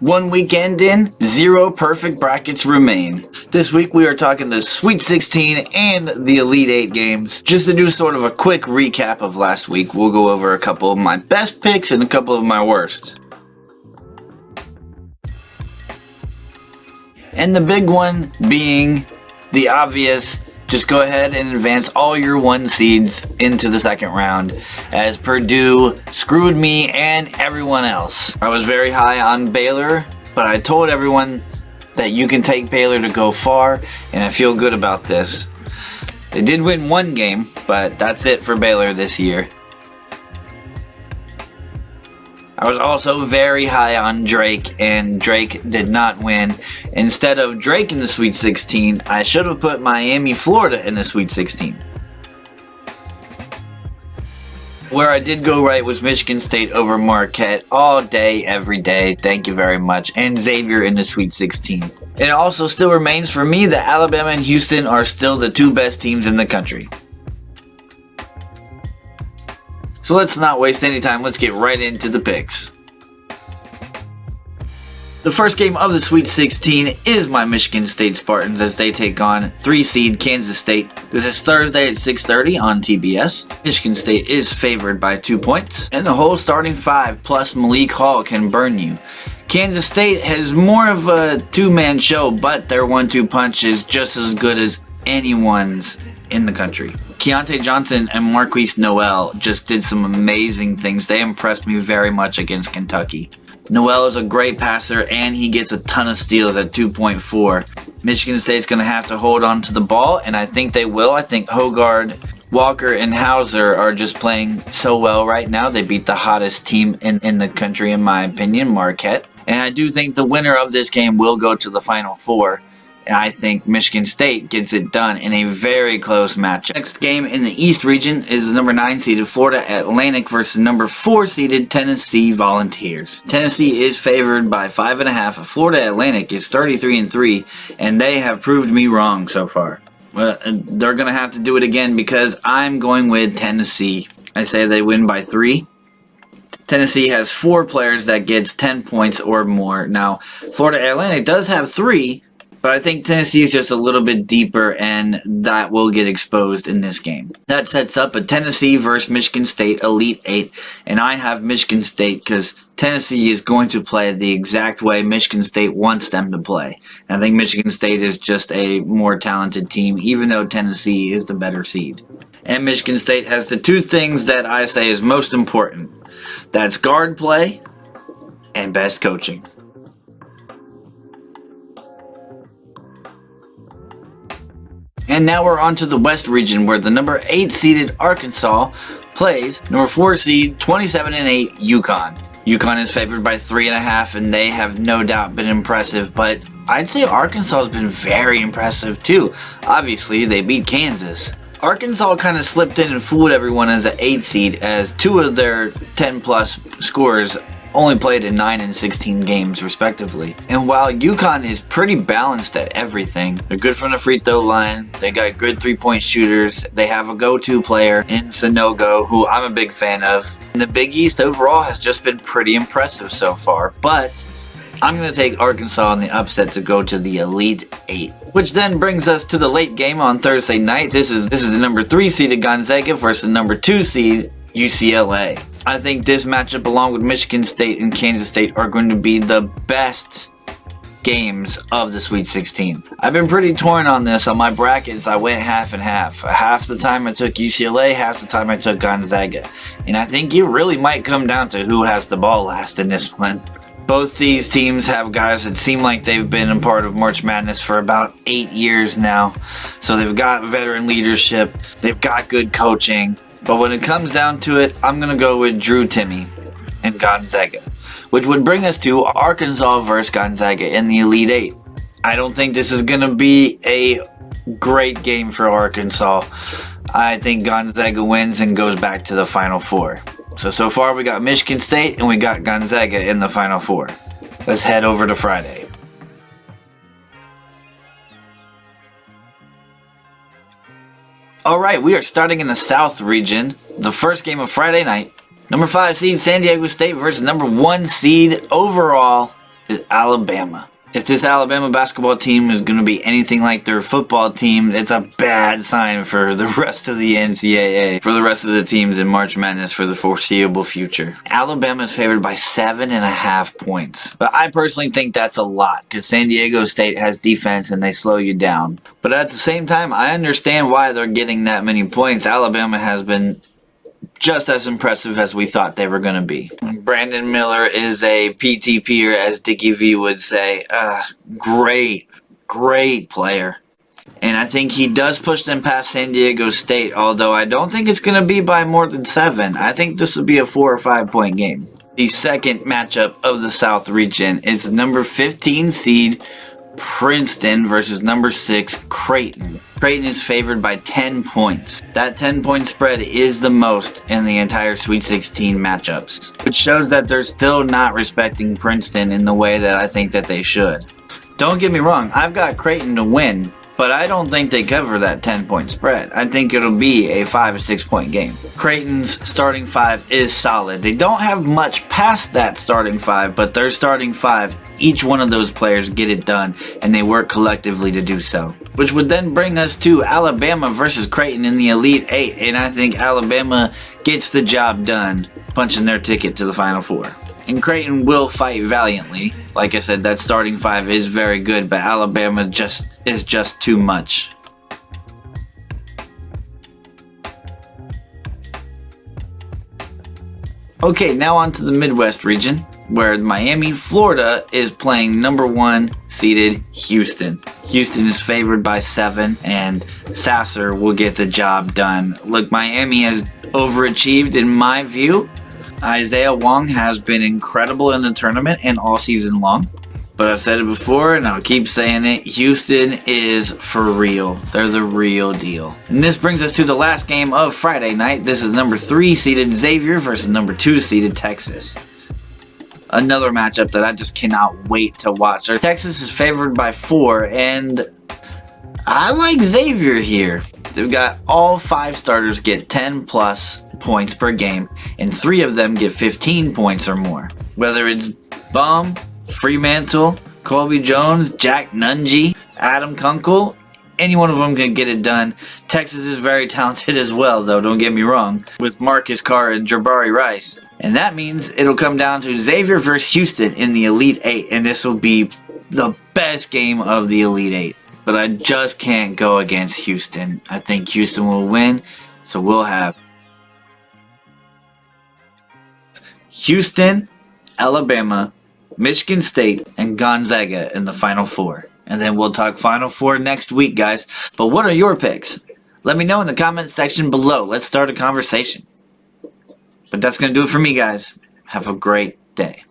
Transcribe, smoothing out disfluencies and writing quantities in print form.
One weekend in, 0 perfect brackets remain. This week we are talking the Sweet 16 and the Elite 8 games. Just to do sort of a quick recap of last week, we'll go over a couple of my best picks and a couple of my worst. And the big one being the obvious, just go ahead and advance all your 1 seeds into the second round, as Purdue screwed me and everyone else. I was very high on Baylor, but I told everyone that you can take Baylor to go far, and I feel good about this. They did win 1 game, but that's it for Baylor this year. I was also very high on Drake, and Drake did not win. Instead of Drake in the Sweet 16, I should have put Miami, Florida in the Sweet 16. Where I did go right was Michigan State over Marquette all day, every day. Thank you very much. And Xavier in the Sweet 16. It also still remains for me that Alabama and Houston are still the 2 best teams in the country. So let's not waste any time, let's get right into the picks. The first game of the Sweet 16 is my Michigan State Spartans as they take on 3 seed Kansas State. This is Thursday at 6:30 on TBS. Michigan State is favored by 2 points, and the whole starting 5 plus Malik Hall can burn you. Kansas State has more of a 2-man show, but their 1-2 punch is just as good as anyone's in the country. Keontae Johnson and Marquise Noel just did some amazing things. They impressed me very much against Kentucky. Noel is a great passer and he gets a ton of steals at 2.4. Michigan State's going to have to hold on to the ball, and I think they will. I think Hogard, Walker, and Hauser are just playing so well right now. They beat the hottest team in the country, in my opinion, Marquette. And I do think the winner of this game will go to the Final Four. And I think Michigan State gets it done in a very close matchup. Next game in the East region is the number 9 seeded Florida Atlantic versus number 4 seeded Tennessee Volunteers. Tennessee is favored by 5.5. Florida Atlantic is 33-3, and they have proved me wrong so far. Well, they're going to have to do it again because I'm going with Tennessee. I say they win by 3. Tennessee has 4 players that gets 10 points or more. Now, Florida Atlantic does have 3, but I think Tennessee is just a little bit deeper, and that will get exposed in this game. That sets up a Tennessee versus Michigan State Elite 8, and I have Michigan State because Tennessee is going to play the exact way Michigan State wants them to play. I think Michigan State is just a more talented team, even though Tennessee is the better seed. And Michigan State has the 2 things that I say is most important. That's guard play and best coaching. And now we're on to the West region where the number 8 seeded Arkansas plays number 4 seed 27-8 UConn. UConn is favored by 3.5, and they have no doubt been impressive, but I'd say Arkansas has been very impressive too. Obviously, they beat Kansas. Arkansas kind of slipped in and fooled everyone as an 8 seed, as 2 of their 10-plus scorers only played in 9 and 16 games respectively. And while UConn is pretty balanced at everything, they're good from the free throw line, they got good 3-point shooters, they have a go-to player in Sanogo, who I'm a big fan of. And the Big East overall has just been pretty impressive so far, but I'm going to take Arkansas in the upset to go to the Elite 8. Which then brings us to the late game on Thursday night. This is the number 3 seeded Gonzaga versus the number 2 seed UCLA. I think this matchup, along with Michigan State and Kansas State, are going to be the best games of the Sweet 16. I've been pretty torn on this. On my brackets, I went half and half. Half the time I took UCLA, half the time I took Gonzaga. And I think it really might come down to who has the ball last in this one. Both these teams have guys that seem like they've been a part of March Madness for about 8 years now. So they've got veteran leadership, they've got good coaching. But when it comes down to it, I'm going to go with Drew Timme and Gonzaga, which would bring us to Arkansas versus Gonzaga in the Elite 8. I don't think this is going to be a great game for Arkansas. I think Gonzaga wins and goes back to the Final Four. So far we got Michigan State and we got Gonzaga in the Final Four. Let's head over to Friday. Alright, we are starting in the South region. The first game of Friday night. Number 5 seed San Diego State versus number 1 seed overall is Alabama. If this Alabama basketball team is going to be anything like their football team, it's a bad sign for the rest of the NCAA, for the rest of the teams in March Madness for the foreseeable future. Alabama is favored by 7.5 points. But I personally think that's a lot because San Diego State has defense and they slow you down. But at the same time, I understand why they're getting that many points. Alabama has been just as impressive as we thought they were going to be. Brandon Miller is a PTPer, as Dickie V would say. Great player. And I think he does push them past San Diego State, although I don't think it's going to be by more than 7. I think this will be a 4 or 5 point game. The second matchup of the South region is the number 15 seed Princeton versus number 6 Creighton. Creighton is favored by 10 points. That 10-point spread is the most in the entire Sweet 16 matchups, which shows that they're still not respecting Princeton in the way that I think that they should. Don't get me wrong, I've got Creighton to win, but I don't think they cover that 10-point spread. I think it'll be a 5 or 6 point game. Creighton's starting 5 is solid. They don't have much past that starting 5, but their starting 5, each one of those players get it done, and they work collectively to do so. Which would then bring us to Alabama versus Creighton in the Elite 8, and I think Alabama gets the job done, punching their ticket to the Final Four. And Creighton will fight valiantly. Like I said, that starting 5 is very good, but Alabama is just too much. Okay, now on to the Midwest region, where Miami, Florida is playing number 1 seeded Houston. Houston is favored by 7, and Sasser will get the job done. Look, Miami has overachieved in my view. Isaiah Wong has been incredible in the tournament and all season long. But I've said it before and I'll keep saying it, Houston is for real. They're the real deal. And this brings us to the last game of Friday night. This is number 3 seeded Xavier versus number 2 seeded Texas. Another matchup that I just cannot wait to watch. Texas is favored by 4, and I like Xavier here. They've got all 5 starters get 10 plus points per game, and 3 of them get 15 points or more. Whether it's Bum, Fremantle, Colby Jones, Jack Nungy, Adam Kunkel, any one of them can get it done. Texas is very talented as well, though, don't get me wrong, with Marcus Carr and Jabari Rice. And that means it'll come down to Xavier versus Houston in the Elite 8, and this will be the best game of the Elite 8. But I just can't go against Houston. I think Houston will win, so we'll have Houston, Alabama, Michigan State, and Gonzaga in the Final Four. And then we'll talk Final Four next week, guys. But what are your picks? Let me know in the comments section below. Let's start a conversation. But that's going to do it for me, guys. Have a great day.